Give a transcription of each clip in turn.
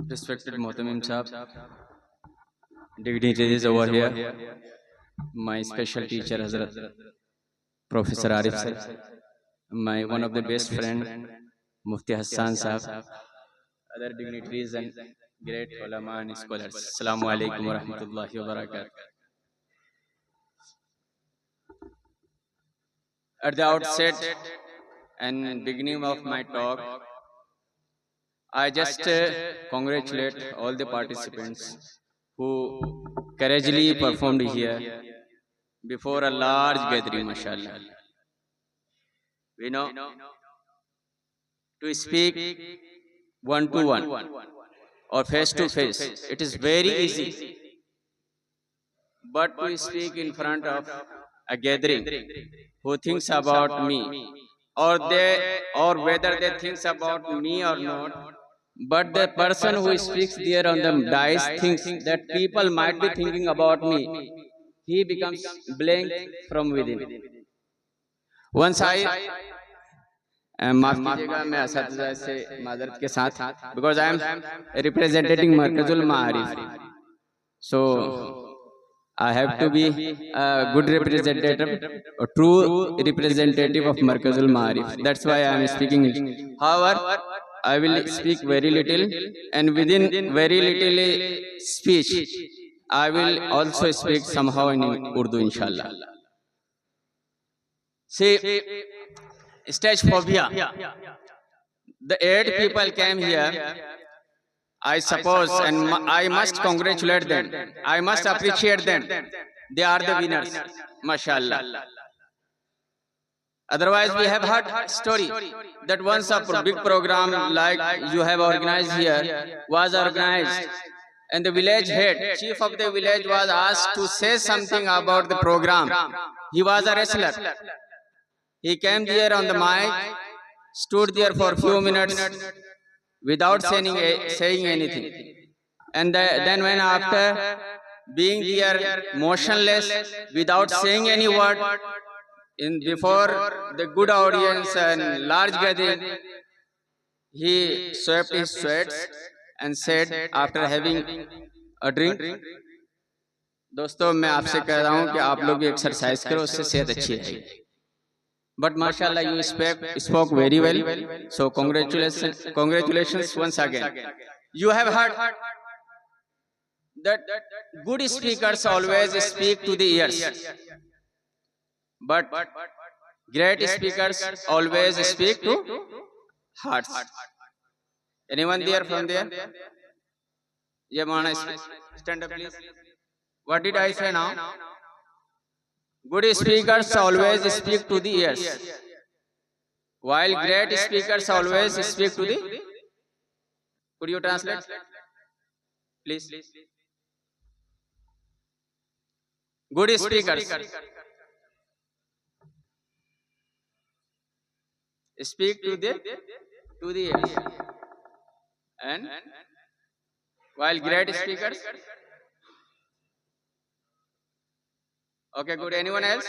Respected Mohtamim Sahab, dignitaries over here, my special teacher Hazrat Professor Arif sir, my one of the best friend Mufti Hassan Sahab, other dignitaries and great ulama and scholars. Assalamu alaikum wa rahmatullahi wa barakatuh. At the outset and beginning of my talk, I just congratulate all the participants who courageously performed here before a large gathering, mashallah. We know to speak one to one or face to face, it is very easy. But to speak in front of a gathering who thinks about me, or whether they thinks about me or not, but the person who speaks there on the dais thinks that people might be thinking about me, he becomes blank from within. Once I माफ कीजिएगा मैं असतिज़ा से माजरत के साथ, because I am representing Markazul Ma'arif, so I have to be a good representative, a true representative of Markazul Ma'arif. That's why I am speaking. However, I will speak very little, and within very little speech, I will also speak somehow in Urdu, inshallah. See, stage phobia. The 8 people came here, I suppose, and I must congratulate them. I must appreciate them. They are the winners, mashallah. Otherwise, we have heard a story that once a big program like you have organized here was organized, and the village head, chief of the village, was asked to say something about the program. He was a wrestler. He came there on the mic, stood there for a few minutes without saying anything. And then when after being there motionless, without saying any word, before the good audience and large gathering, he swept his sweats and said, after having a drink, दोस्तों मैं आपसे कह रहा हूँ कि आप लोग भी एक्सरसाइज करो, उससे सेहत अच्छी रहेगी. But mashallah, you spoke very well. So congratulations once again. You have heard that good speakers always speak to the ears, but great speakers always speak to hearts. Anyone there from there? Yamana, stand up please. What did I say now? Good speakers always speak to the ears, while great speakers always speak to the... Could you translate, please? Good speakers speak to the ears, and while great speakers... Okay, good. Anyone else?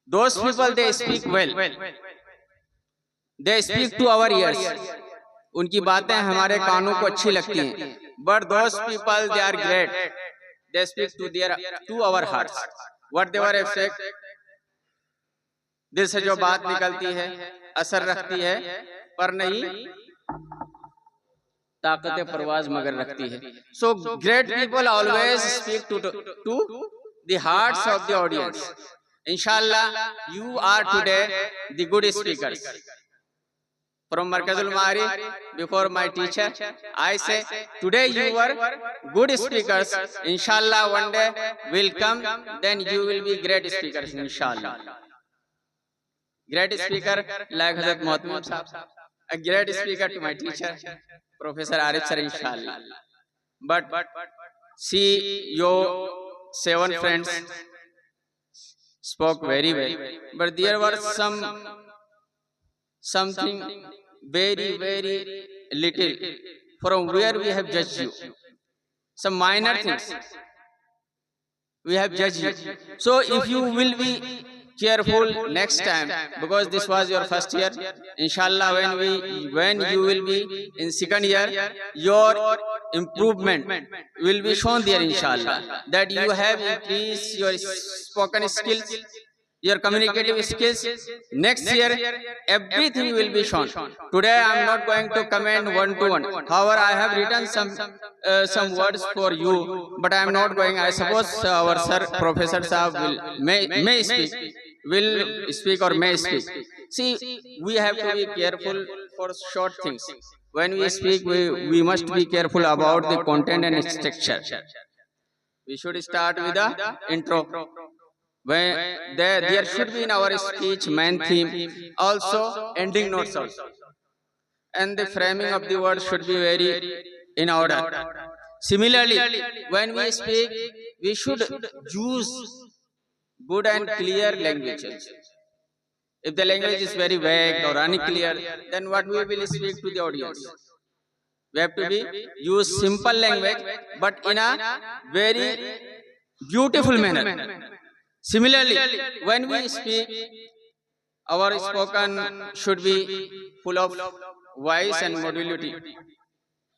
Those people, they speak well. They speak to our ears. उनकी बातें हमारे कानों को अच्छी लगती हैं. But those people, they are great. They speak to our hearts. What they were saying, दिल से जो बात निकलती है, असर रखती है, पर नहीं ताकत परवाज मगर रखती है. So great people always speak to the hearts of the audience. Inshallah, you are today the good speakers. From Markazul Ma'arif, before my teacher, I say today you are good speakers. Inshallah, one day will come, then you will be great speakers. Inshallah, great speaker like Hazrat Mohtamim Sahab, a great speaker to my teacher Professor Arif sir, inshallah. But see, your 7 friends spoke very well, but there were something very, very little from where we have judged you. Some minor things we have judged you. So if you will be careful next time, because this was your first year. Inshallah, when you will be in second year, your improvement will be shown there, inshallah, that you have increased your spoken skills, your communicative skills. Next year everything will be shown. Today I am not going to comment one to one. However, I have written some words for you, but I am not going. I suppose our sir Professor Saab will speak or may speak. See, we have to be careful for short things. When we speak, we must be careful about the content and structure. We should start with the intro. When there should be in our speech main theme, also ending notes also, and the framing of the word should be very in order. Similarly, when we speak, we should use good and clear languages. If the language is very vague or unclear, then what we will speak to the audience? We have to be use simple language, but in a very beautiful manner. Similarly, when we speak, our spoken should be full of voice and modulity.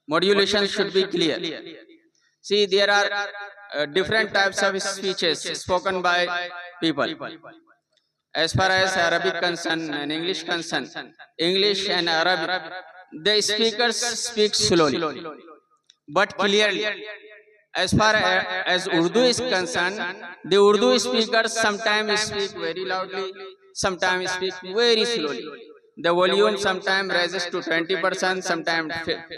Modulation should be clear. See, there are different types of speeches spoken by people. As far as Arabic concerned and English concerned, English and Arabic, the speakers speak slowly but clearly. As far as Urdu is concerned, the Urdu speakers sometimes speak very loudly, sometimes speak very slowly. The volume sometimes rises to 20%, sometimes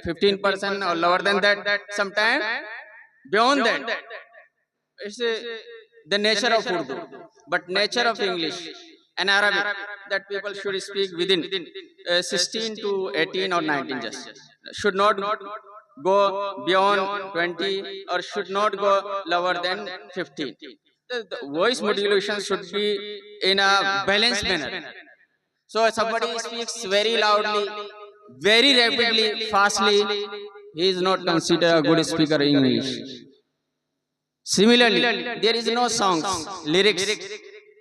15% or lower than that, sometimes beyond that. It's the nature of Urdu. But nature of English and Arabic, that people should speak within 16 to 18 or 19 just. Should not go beyond 20 or should not go lower than 15. The voice modulation should be in a balanced manner. So if somebody speaks very loudly, very rapidly, fastly, he is not considered a good speaker in English. Similarly, there is no songs, lyrics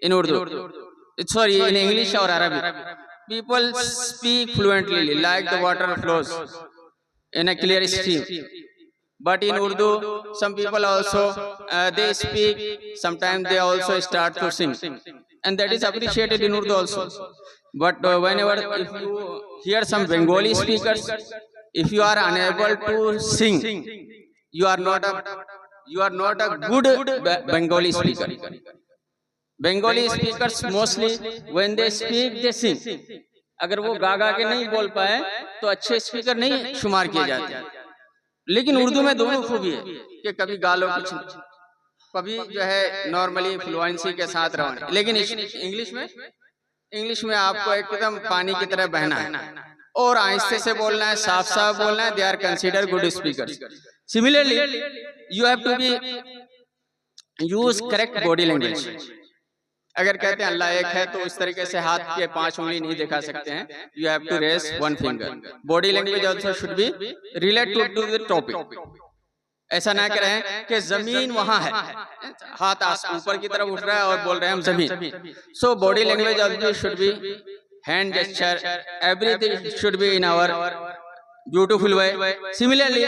in Urdu. Sorry, in English or Arabic. People speak fluently like the water flows in a clear stream. But in Urdu, some people also, they speak, sometimes they also start to sing. And that is appreciated in Urdu also. But whenever, if you hear some Bengali speakers, if you are unable to sing, you are not a good Bengali speaker. Bengali speakers mostly, when they speak, they sing. अगर वो गा गा के नहीं बोल पाए तो अच्छे स्पीकर नहीं शुमार किए जाते हैं. लेकिन उर्दू में दोनों खूबी है कि कभी गा लो कुछ, कभी जो है नॉर्मली फ्लुएंसी के साथ रहो. लेकिन इंग्लिश में आपको एकदम पानी की तरह बहना है और आहिस्ते से बोलना है, साफ साफ बोलना है. They are consider good speakers. Similarly, you have to be use correct body language. अगर कहते हैं अल्लाह एक है तो इस तरीके से हाथ के 5 उंगली नहीं दिखा सकते हैं. You have to raise one finger. Body language also should be related to the topic. ऐसा ना करें कि जमीन वहां है, हाथ ऊपर की तरफ उठ रहा है और बोल रहे हैं हम जमीन. So body language also should be, hand gesture, everything should be in our beautiful way. Similarly,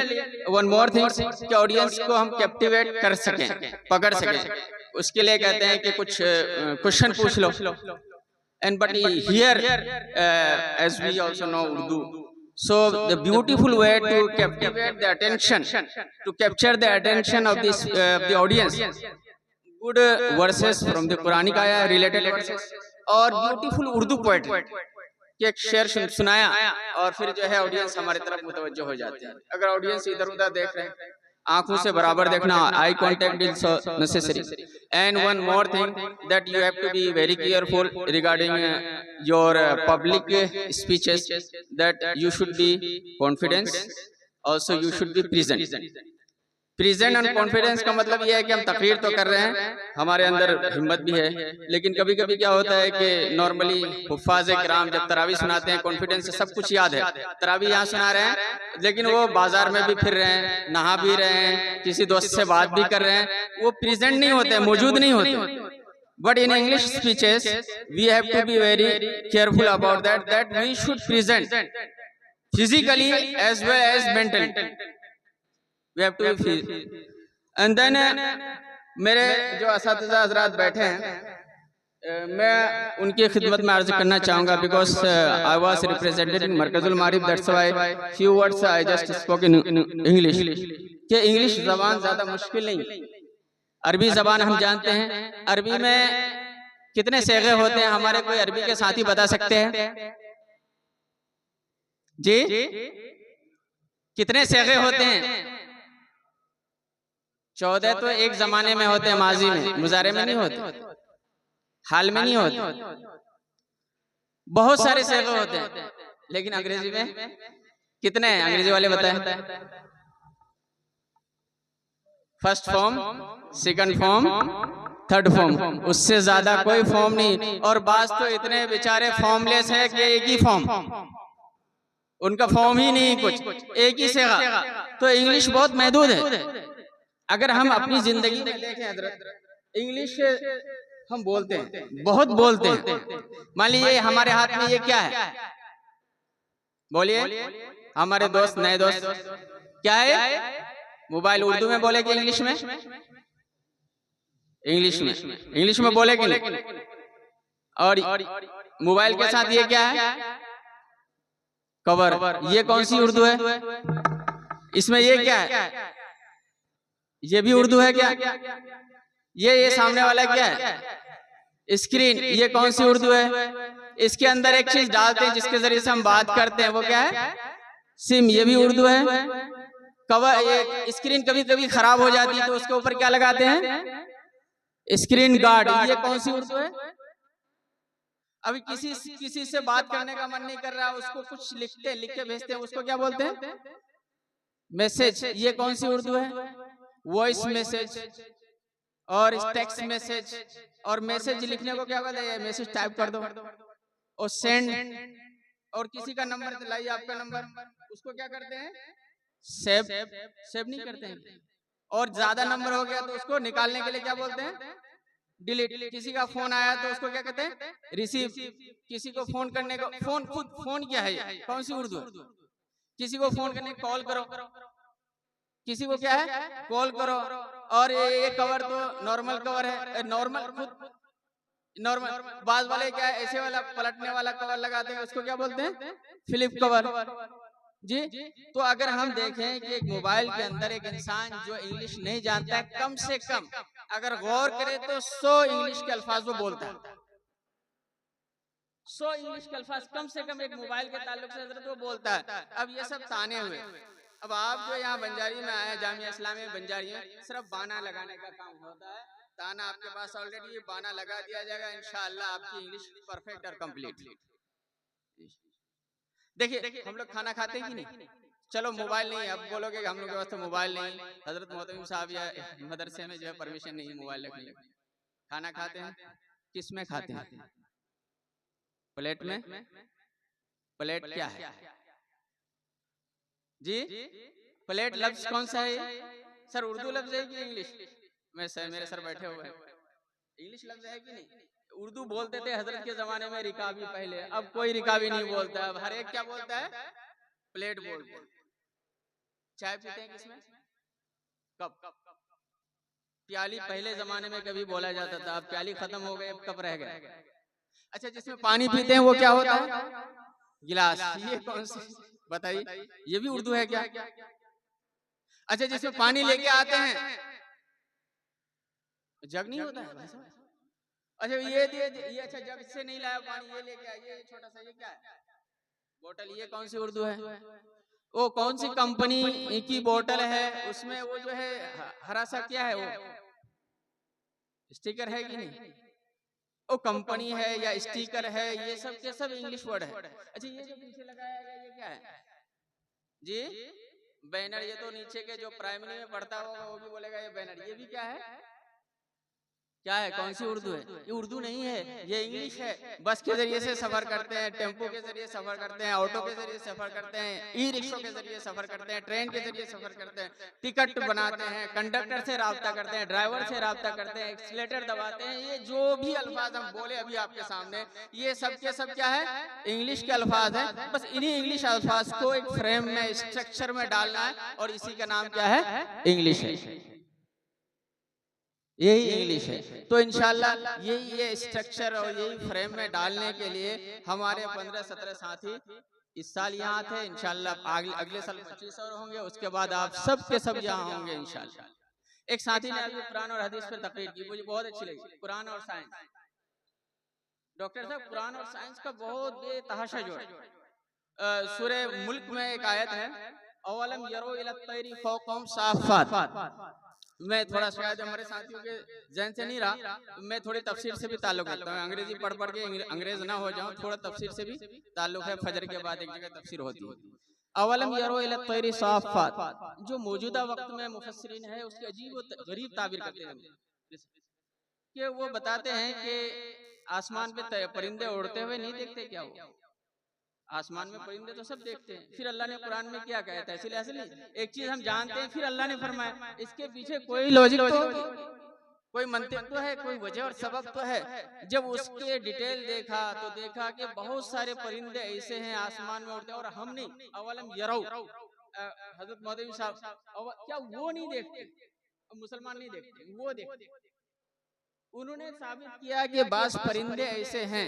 one more thing कि ऑडियंस को हम कैप्टिवेट कर सकें, पकड़ सकें, उसके लिए कहते हैं कि कुछ क्वेश्चन पूछ लो. And but here as we also know Urdu, so the beautiful way to captivate the attention, to capture the attention of this the audience, good verses from the Quranic ayah, related verses, और beautiful Urdu poetry कि एक शेर सुनाया और फिर जो है audience हमारी तरफ मुतवज्जो हो जाते हैं. अगर ऑडियंस इधर उधर देख रहे हैं, आंखों से बराबर देखना, eye contact is necessary. And one more thing that you have to be very careful regarding your public speeches, that you should be confidence, also you should be present. Present and confidence का मतलब यह है कि हम तकरीर तो कर रहे हैं, हमारे अंदर हिम्मत भी है, लेकिन कभी कभी क्या होता है कि नॉर्मली हुफ्फाज़ किराम जब तरावी सुनाते हैं, कॉन्फिडेंस से सब कुछ याद है, तरावी यहाँ सुना रहे हैं, लेकिन वो बाजार में भी फिर रहे हैं, नहा भी रहे हैं, किसी दोस्त से बात भी कर रहे हैं, वो प्रेजेंट नहीं होते, मौजूद नहीं होते. But in English speeches, we have to be very careful about that we should present physically as well as mentally. We have to be and then मेरे जो असातिज़ा हज़रात बैठे हैं, मैं उनकी खिदमत में अर्ज करना चाहूँगा, because I was represented in Markazul Maarif, that's why few words I just spoke in English. कि इंग्लिश ज़बान ज़्यादा मुश्किल नहीं, अरबी ज़बान हम जानते हैं। अरबी में कितने सेगे होते हैं, हमारे कोई अरबी के साथी बता सकते हैं जी? कितने सेगे होते हैं? 14 तो एक जमाने में होते हैं, माजी में, मुजारे में नहीं होते, हाल में नहीं होते। बहुत सारे सेगे होते हैं, लेकिन अंग्रेजी में कितने हैं? अंग्रेजी वाले बताएं। First form, second form, third form, उससे ज्यादा कोई फॉर्म नहीं। और बास तो इतने बेचारे फॉर्मलेस है कि एक ही फॉर्म, उनका फॉर्म ही नहीं कुछ, एक ही सेगा। तो इंग्लिश बहुत महदूद है। अगर हम अपनी जिंदगी में देखें हजरत, इंग्लिश हम बोलते हैं, बहुत बोलते हैं। मान लीजिए हमारे हाथ में ये क्या है, बोलिए हमारे दोस्त, नए दोस्त, क्या है? मोबाइल। उर्दू में बोले कि इंग्लिश में? इंग्लिश में, इंग्लिश में बोले कि नहीं? और मोबाइल के साथ ये क्या है? कवर। ये कौन सी उर्दू है? इसमें ये क्या है? ये भी उर्दू है क्या? ये सामने वाला क्या है? स्क्रीन। ये कौन सी उर्दू है? इसके अंदर एक चीज डालते हैं जिसके जरिए से हम बात करते हैं, वो क्या है? सिम। ये भी उर्दू है। कवर। ये स्क्रीन कभी कभी खराब हो जाती है तो उसके ऊपर क्या लगाते हैं? Screen guard. ये कौन सी उर्दू है? अभी किसी से बात करने का मन नहीं कर रहा, उसको कुछ लिखते, लिख के भेजते हैं, उसको क्या बोलते हैं? मैसेज। ये कौन सी उर्दू है? वॉइस मैसेज और टेक्स्ट मैसेज। और मैसेज लिखने को क्या बोलते हैं? मैसेज टाइप कर दो और सेंड। और किसी का नंबर लाइए, आपका नंबर, उसको क्या करते हैं? सेव। सेव नहीं करते हैं। और ज्यादा नंबर हो गया तो उसको निकालने के लिए क्या बोलते हैं? डिलीट। किसी का फोन आया तो उसको क्या कहते हैं? रिसीव। किसी को फोन करने को, फोन खुद फोन क्या है? ये कौन सी उर्दू है? किसी को फोन करने कॉल करो, किसी को क्या है? कॉल करो। और ये कवर तो नॉर्मल कवर है, नॉर्मल खुद नॉर्मल। बाज वाले क्या है? ऐसे वाला पलटने वाला कवर लगाते हैं, उसको क्या बोलते हैं? फ्लिप कवर जी। तो अगर हम देखें कि एक मोबाइल के अंदर एक इंसान जो इंग्लिश नहीं जानता है, कम से कम अगर गौर करे तो 100 इंग्लिश के अल्फाज वो बोलता है। 100 इंग्लिश के अल्फाज कम से कम एक मोबाइल के ताल्लुक से हजरत वो बोलता है। अब ये सब ताने हुए। अब आप जो यहाँ बंजारी में आए, जामिया इस्लामिया बंजारी में, सिर्फ बाना लगाने का काम होता है। ताना आपके पास ऑलरेडी ये बाना लगा दिया जाएगा, इंशाअल्लाह आपकी इंग्लिश परफेक्ट और कंप्लीट। देखिए हम लोग खाना खाते हैं कि नहीं? चलो मोबाइल नहीं, अब बोलोगे कि हम लोग के पास तो मोबाइल नहीं, हजरत मोहतमिम साहब या मदरसे में जो है परमिशन नहीं मोबाइल रखने की। खाना खाते हैं किस में खाते हैं? प्लेट में। प्लेट क्या है जी? प्लेट लफ्ज कौन सा है? सर उर्दू लफ्ज है कि इंग्लिश में? सर मेरे सर बैठे हुए हैं, इंग्लिश लफ्ज है कि नहीं? उर्दू बोलते थे हजरत के जमाने में रिकाबी पहले, अब कोई रिकाबी नहीं बोलता, अब हर एक क्या बोलता है? प्लेट बोलते हैं। चाय पीते हैं किसमें? कप। प्याली पहले जमाने में कभी बोला जाता था, अब प्याली खत्म हो गए, अब कप रह गए। अच्छा, जिसमें पानी पीते हैं वो क्या होता है? गिलास। ये कौन सी बताइए? ये भी उर्दू है क्या? अच्छा, जिसमें पानी लेके आते हैं, जग नहीं होता है? अच्छा ये अच्छा, जग से नहीं लाया पानी, ये लेके आया, ये छोटा सा, ये क्या है? बोतल। ये कौन सी उर्दू है? वो कौन सी कंपनी की बोतल है? उसमें वो जो है हरा सा क्या है, वो स्टिकर है कि नहीं? वो कंपनी है या स्टिकर है? ये सब के सब इंग्लिश वर्ड है। अच्छा, ये जो पीछे लगाया गया ये क्या है जी? बैनर। ये तो नीचे के जो प्राइमरी में पढ़ता होगा वो भी बोलेगा ये बैनर। ये भी क्या है? क्या है, कौन सी उर्दू है? ये उर्दू नहीं है, ये इंग्लिश है। बस के जरिए से सफर करते हैं, टेम्पो के जरिए सफर करते हैं, ऑटो के जरिए सफर करते हैं, ई रिक्शा के जरिए सफर करते हैं, ट्रेन के जरिए सफर करते हैं, टिकट बनाते हैं, कंडक्टर से राब्ता करते हैं, ड्राइवर से राब्ता करते हैं, एक्सीलेटर दबाते हैं। ये जो भी अल्फाज हम बोले अभी आपके सामने, ये सब के सब क्या है, इंग्लिश के अल्फाज हैं। बस इन्हीं इंग्लिश अल्फाज को एक फ्रेम में, स्ट्रक्चर में डालना है और इसी का नाम क्या है, इंग्लिश है। यही इंग्लिश है। तो इंशाल्लाह ये स्ट्रक्चर और यही फ्रेम में डालने के लिए हमारे 15-17 साथी इस साल यहाँ थे। इंशाल्लाह अगले साल 25 और होंगे, उसके बाद आप सब के सब यहाँ होंगे इंशाल्लाह। एक साथी ने अभी कुरान और हदीस पर तकरीर की, मुझे बहुत अच्छी लगी। कुरान और साइंस, डॉक्टर साहब कुरान और साइंस का बहुत बेतहाशा जोड़ है। सूरे मुल्क में एक आयत है, अवलम यरो इला तैरी फौकहुम साफ़ात। मैं थोड़ा शायद हमारे साथियों के जहन से नहीं रहा, मैं थोड़ी तफसीर से भी ताल्लुक रखता हूँ। अंग्रेजी पढ़ पढ़ के अंग्रेज ना हो जाऊं, थोड़ा तफसीर से भी ताल्लुक है। फजर के बाद एक जगह तफसीर होती है। अवलम यरो इला तैरी साफ़ात, जो मौजूदा वक्त में मुफस्सिरीन है उसके अजीब और गरीब ताबीर करते हैं कि वो बताते हैं कि आसमान पे परिंदे उड़ते हुए नहीं देखते क्या? वो आसमान में परिंदे तो सब देखते हैं। फिर अल्लाह ने कुरान में क्या कहता है? इसलिए एक चीज हम जानते हैं, फिर अल्लाह ने फरमाया, इसके पीछे कोई लॉजिक तो होगी, कोई मंतिक तो है, कोई वजह और सबब तो है। जब उसके डिटेल देखा तो देखा कि बहुत सारे परिंदे ऐसे हैं आसमान में उड़ते हैं और हम नहीं। अवलम यरौ, हजरत मौलवी साहब, क्या वो नहीं देखते? मुसलमान नहीं देखते, वो देखते। उन्होंने साबित किया कि बास परिंदे ऐसे हैं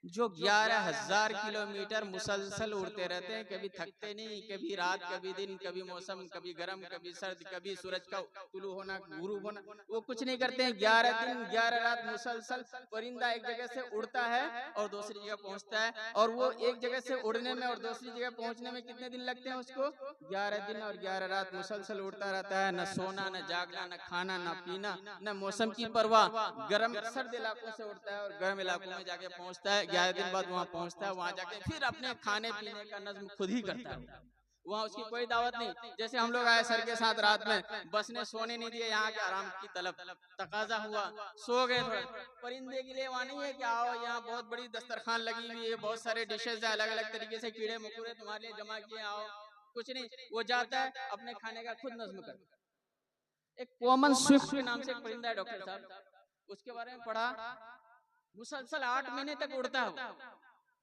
जो 11,000 किलोमीटर मुसलसल उड़ते रहते हैं, कभी थकते नहीं, कभी रात कभी दिन, कभी मौसम कभी गर्म कभी सर्द, कभी सूरज का तुलू होना गुरूब होना, वो कुछ नहीं करते हैं। 11 दिन 11 रात मुसलसल परिंदा एक जगह से उड़ता है और दूसरी जगह पहुंचता है। और वो एक जगह से उड़ने में और दूसरी जगह पहुंचने में कितने दिन लगते हैं उसको? 11 दिन और 11 रात मुसलसल उड़ता रहता है। न सोना, न जागना, न खाना, न पीना, न मौसम की परवाह। गर्म सर्द इलाकों से उड़ता है और गर्म इलाकों में जाके पहुंचता है। 11 दिन बाद वहां पहुंचता है, वहां जाके फिर अपने खाने पीने का नज्म खुद ही करता है। वहाँ उसकी कोई दावत नहीं। जैसे हम लोग आए सर के साथ रात में, बस ने सोने नहीं दिए, यहाँ के आराम की तलब तकाजा हुआ, सो गए थोड़ा। परिंदे के लिए वहाँ नहीं है कि आओ यहाँ बहुत बड़ी दस्तरखान लगी हुई है, बहुत सारे डिशेज है, अलग अलग तरीके से कीड़े मकोड़े तुम्हारे लिए जमा किए, आओ। कुछ नहीं, वो जाता है अपने खाने का खुद नज्म करता है। एक कॉमन स्विफ्ट के नाम से एक परिंदा है डॉक्टर साहब, उसके बारे में पढ़ा। मुसलसल 8 महीने तक उड़ता है,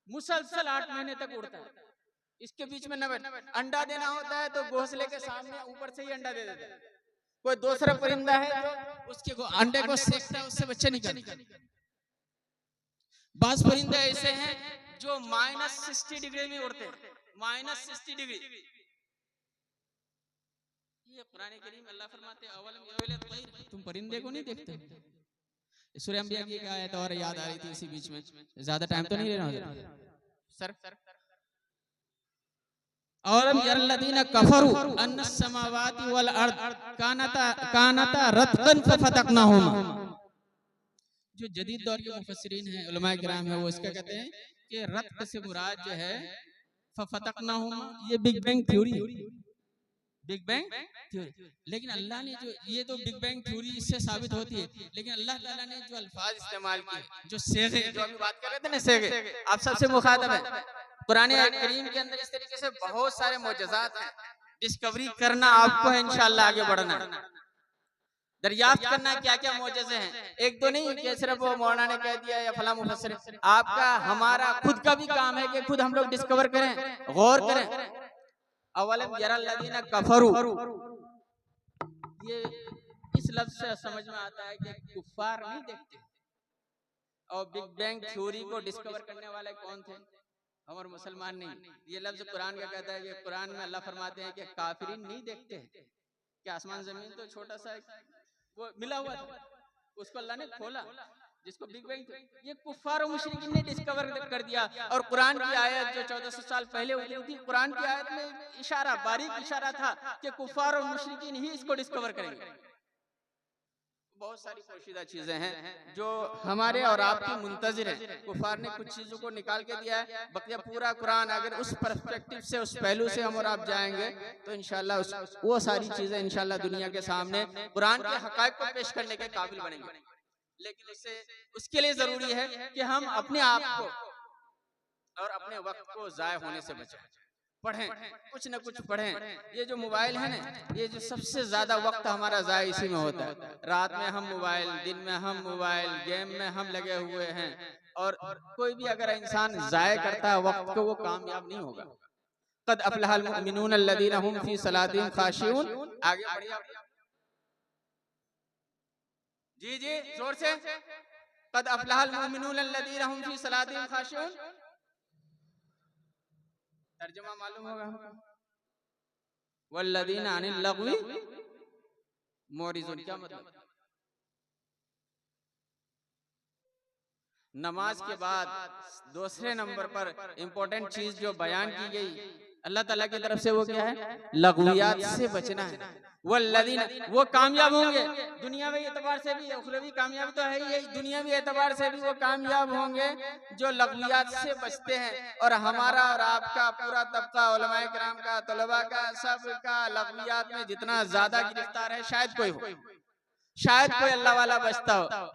मुसलसल 8 महीने तक उड़ता है। इसके बीच में न अंडा देना होता है तो घोंसले के सामने ऊपर से ही अंडा दे देता है। कोई दूसरा परिंदा है जो उसके अंडे को सेकता है, उससे बच्चे निकलते हैं। बाज परिंदे ऐसे हैं जो -60 डिग्री में उड़ते हैं, -60 डिग्री। ये कुरान करीम अल्लाह फरमाते हैं, अवलम यरौ तैर, तुम परिंदे को नहीं देखते? सूरह अंबिया की एक आयत और याद आ रही थी इसी बीच में, ज्यादा टाइम तो नहीं लेना होगा सर। औरम यरल्लदीना कफरू अन्नस समावाति वल अर्द कानता रत्कन फफतकनाहुमा। जो जदीद दौर के मुफस्सिरीन हैं, उलमाए किराम हैं, वो इसका कहते हैं कि रत्क से मुराद जो है फफतकनाहुमा, ये big bang theory, big bang theory. लेकिन अल्लाह ने जो, ये तो बिग बैंग थ्योरी इससे साबित होती है, लेकिन अल्लाह ताला ने जो अल्फाज इस्तेमाल किए, जो सेगे, जो अभी बात कर रहे थे ना सेगे, आप सबसे मुखातब है। कुरान करीम के अंदर इस तरीके से बहुत सारे मोजज़ात हैं। डिस्कवरी करना आपको है, इंशाअल्लाह आगे बढ़ना, दरियाफ्त करना क्या क्या मोजज़े हैं। एक तो नहीं कि सिर्फ वो मौलाना ने कह दिया या फला मुफस्सिर, आपका हमारा खुद का भी काम है कि खुद हम लोग डिस्कवर करें, गौर करें। अवलम यरल्लदीना कफरू, ये इस लफ्ज से समझ में आता है कि कुफ्फार नहीं देखते। और बिग बैंग थ्योरी को डिस्कवर करने वाले कौन थे? हमारे मुसलमान नहीं। ये लफ्ज कुरान का कहता है कि कुरान में अल्लाह फरमाते हैं कि काफिरीन नहीं देखते कि आसमान जमीन तो छोटा सा वो मिला हुआ था, उसको अल्लाह ने खोला, जिसको बिग बैंग, ये कुफ्फार और मुशरिकीन ने डिस्कवर कर दिया। और कुरान की आयत जो 1400 साल पहले हुई थी, कुरान की आयत में इशारा, बारीक इशारा था कि कुफ्फार और मुशरिकीन ही इसको डिस्कवर करेंगे। बहुत सारी पोशीदा चीजें हैं जो हमारे और आपकी मुंतजिर हैं। कुफार ने कुछ चीजों को निकाल के दिया है, बकिया पूरा कुरान अगर उस पर्सपेक्टिव से, उस पहलू से हम और आप जाएंगे तो इंशाल्लाह वो सारी चीजें इंशाल्लाह दुनिया के सामने कुरान के हकायक को पेश करने के काबिल बनेंगे। लेकिन उसके लिए जरूरी है कि हम अपने आप को और अपने वक्त को जाया होने से बचाएं, पढ़ें, कुछ न कुछ पढ़ें। ये जो मोबाइल है ना, ये जो सबसे ज्यादा वक्त हमारा जाया इसी में होता है। रात में हम मोबाइल, दिन में हम मोबाइल, गेम में हम लगे हुए हैं। और कोई भी अगर इंसान जाया करता है वक्त को, वो कामयाब नहीं होगा। कद अफलहल मुमिनून अल्लज़ीना हुम फी सलातिहिम खाशिऊन। आगे बढ़िए जी जी, जोर से। कद अफलहल मुमिनून अल्लज़ीना हुम फी सलातिहिम खाशिऊन। तर्जुमा मालूम होगा हमको? वल्लज़ीना अनिल लग़वी मोरिज़ून। क्या मतलब? नमाज के बाद दूसरे नंबर पर इंपॉर्टेंट चीज जो बयान की गई अल्लाह ताला की तरफ से, वो क्या है? लग़वियात से बचना है। वल्लज़ीना, वो कामयाब होंगे दुनियावी एतबार से भी, उखरवी कामयाबी तो है ही, दुनियावी एतबार से भी वो कामयाब होंगे जो लग़वियात से बचते हैं। और हमारा और आपका पूरा तबका, उलमाए किराम का, तलबा का, सबका लग़वियात में जितना ज्यादा गिरफ्तार है, शायद कोई हो, शायद कोई अल्लाह वाला बचता हो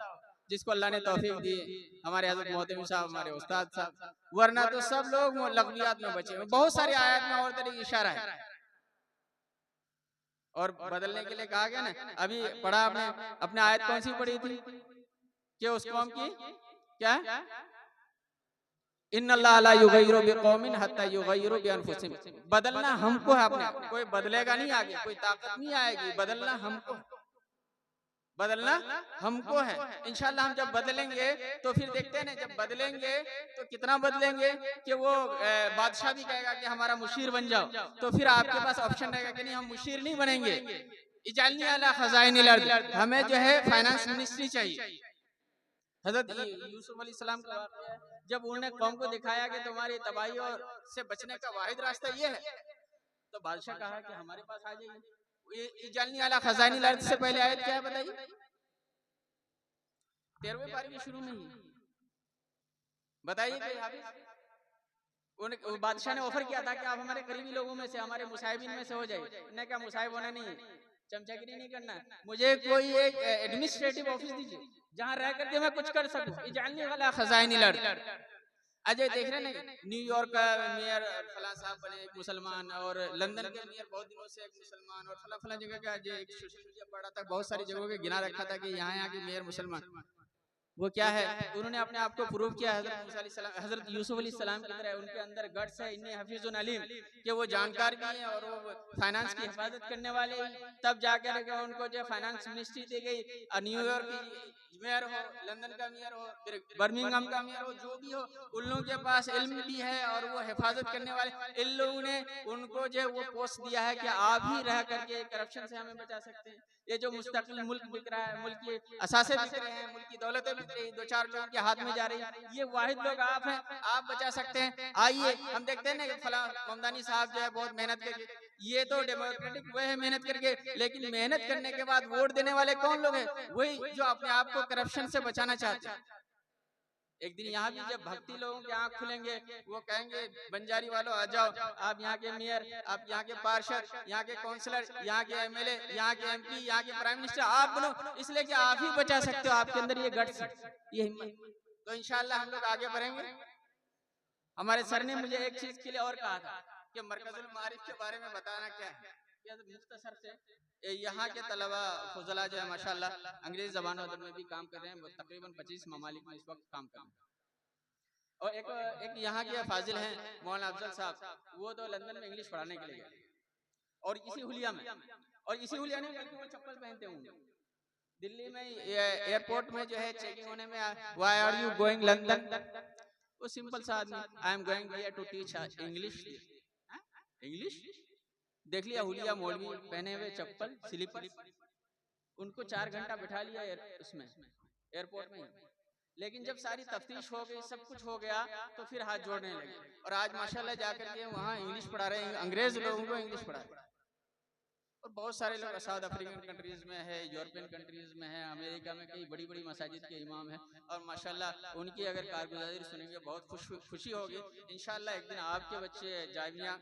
जिसको अल्लाह ने तौफीक दी, हमारे हज़रत मोहतरम साहब, हमारे उस्ताद साहब, वरना तो सब लोग लग़वियात में बचे। बहुत सारी आयत में और तरीके इशारा है। और बदलने के लिए कहा गया ना, अभी पढ़ा आपने, अपने आयत कौन सी पढ़ी थी कि उस कौम की क्या? इन्नल्लाह ला युग़य्यिरु बिक़ौमिन हत्ता युग़य्यिरु बिअनफुसिहिम। बदलना हमको है, अपने कोई बदलेगा नहीं, आगे कोई ताकत नहीं आएगी, बदलना हमको, बदलना हमको है। इंशाल्लाह हम जब बदलेंगे तो फिर देखते हैं ना, जब बदलेंगे तो कितना बदलेंगे कि वो बादशाह भी कहेगा कि हमारा मुशीर बन जाओ, तो फिर आपके पास ऑप्शन रहेगा कि नहीं, हम मुशीर नहीं बनेंगे। इजालनी अला खजाइनिल अर्द, हमें जो है फाइनेंस मिनिस्ट्री चाहिए। हजरत यूसुफ अलैहिस्सलाम का वाक़या है, जब उन्होंने कौम को दिखाया कि तुम्हारी तबाही और से बचने का वाहिद रास्ता ये है, तो बादशाह कहा कि हमारे पास आ जाइए। इजालनी अला खजाइनिल अर्द से पहले आयत क्या है बताइए? 13वें पारे की शुरू में ही बताइए कोई हाफिज। उन बादशाह ने ऑफर किया था कि आप हमारे करीबी लोगों में से, हमारे मुसाहिबीन में से हो जाइए। उन्होंने क्या, मुसाहिब होना नहीं है, चमचागिरी नहीं करना, मुझे कोई एक एडमिनिस्ट्रेटिव ऑफिस दीजिए जहां रह करके मैं कुछ कर सकूं। इजालनी अला खजाइनिल अर्द। अजय देख रहे हैं न्यूयॉर्क का मेयर फला साहब बने एक मुसलमान, और लंदन के मेयर बहुत दिनों से एक मुसलमान, और फला फला जगह का जो एक सोशल मीडिया पढ़ा था, बहुत सारी जगहों पे गिना रखा था कि यहाँ के मेयर मुसलमान। वो क्या है, उन्होंने अपने आप को प्रूव किया हजरत यूसुफ अलैहिस्सलाम की तरह। उनके अंदर गट्स है, इन्ने हफीजुन अलीम, कि वो जानकार भी हैं और वो फाइनेंस की हिफाजत करने वाले ही। तब जाकर के उनको जो फाइनेंस मिनिस्ट्री दी गई। न्यूयॉर्क की मेयर हो, लंदन का मेयर हो, फिर बर्मिंघम का मेयर हो, जो भी हो, उन लोगों के पास इल्म भी है और वो हिफाजत करने वाले। इन लोगों ने उनको जो वो पोस्ट दिया है कि आप ही रह करके करप्शन से हमें बचा सकते हैं। ये जो मुस्तकिल मुल्क बिक रहा है, मुल्क की असासे बिक रहे हैं, मुल्क की दौलतें बिक रही, दो चार लोगों के हाथ में जा रही, ये वाहिद लोग आप हैं, आप बचा सकते हैं। आइए हम देखते हैं ना कि फला ममदानी साहब जो है बहुत मेहनत करके, ये तो डेमोक्रेटिक वे है मेहनत करके, लेकिन मेहनत करने के बाद वोट देने वाले कौन लोग हैं? वही जो अपने आप को करप्शन से बचाना चाहते हैं। एक दिन यहाँ भी जब भक्ति लोगों के आंख खुलेंगे, वो कहेंगे बंजारी वालों आ जाओ, आप यहाँ के मेयर, आप यहाँ के पार्षद, यहाँ के काउंसलर, यहाँ के एमएलए, यहाँ के एमपी, यहाँ के प्राइम मिनिस्टर आप बनो, इसलिए कि आप ही बचा सकते हो, आपके अंदर ये गट्स, ये हिम्मत। तो इंशाल्लाह हम लोग आगे बढ़ेंगे। हमारे सर ने मुझे एक चीज के लिए और कहा था कि मरकजुल मारिफ के बारे में बताना क्या है। मुख्तसर से यहाँ के तलबा फजला जो है माशाल्लाह अंग्रेजी जबान में भी काम कर रहे हैं, तकरीबन 25 ममालिक में इस वक्त काम कर रहे हैं। और एक यहाँ के फाजिल हैं मौलाना अफजल साहब, वो तो लंदन में इंग्लिश पढ़ाने के लिए गए, और इसी हुलिया में, और इसी हुलिया में बल्कि वो चप्पल पहनते होंगे दिल्ली में एयरपोर्ट में जो है चेकिंग होने में, why are you going London? वो सिंपल सा आदमी, I am going here to teach English. English देख लिया, हुलिया मौलवी पहने हुए चप्पल स्लीपर, उनको 4 घंटा बिठा लिया उसमें एयरपोर्ट में। लेकिन जब सारी तफ्तीश हो गई, सब कुछ हो गया, तो फिर हाथ जोड़ने लगे, और आज माशाल्लाह जाकर के वहाँ इंग्लिश पढ़ा रहे हैं, अंग्रेज लोगों को इंग्लिश पढ़ा रहे हैं। और बहुत सारे लोग साउथ अफ्रीकन कंट्रीज में है, यूरोपियन कंट्रीज में है, अमेरिका में कई बड़ी बड़ी मसाजिद के इमाम हैं, और माशाल्लाह उनकी अगर कारगुजारी सुनेंगे बहुत खुशी होगी। इंशाल्लाह एक दिन आपके बच्चे जामिया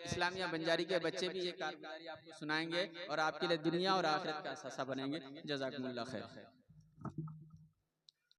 इस्लामिया बंजारी के बच्चे भी ये कारगुजारी आपको सुनाएंगे और आपके लिए दुनिया और आखिरत का असासा बनेंगे। जज़ाकुमुल्लाह खैर।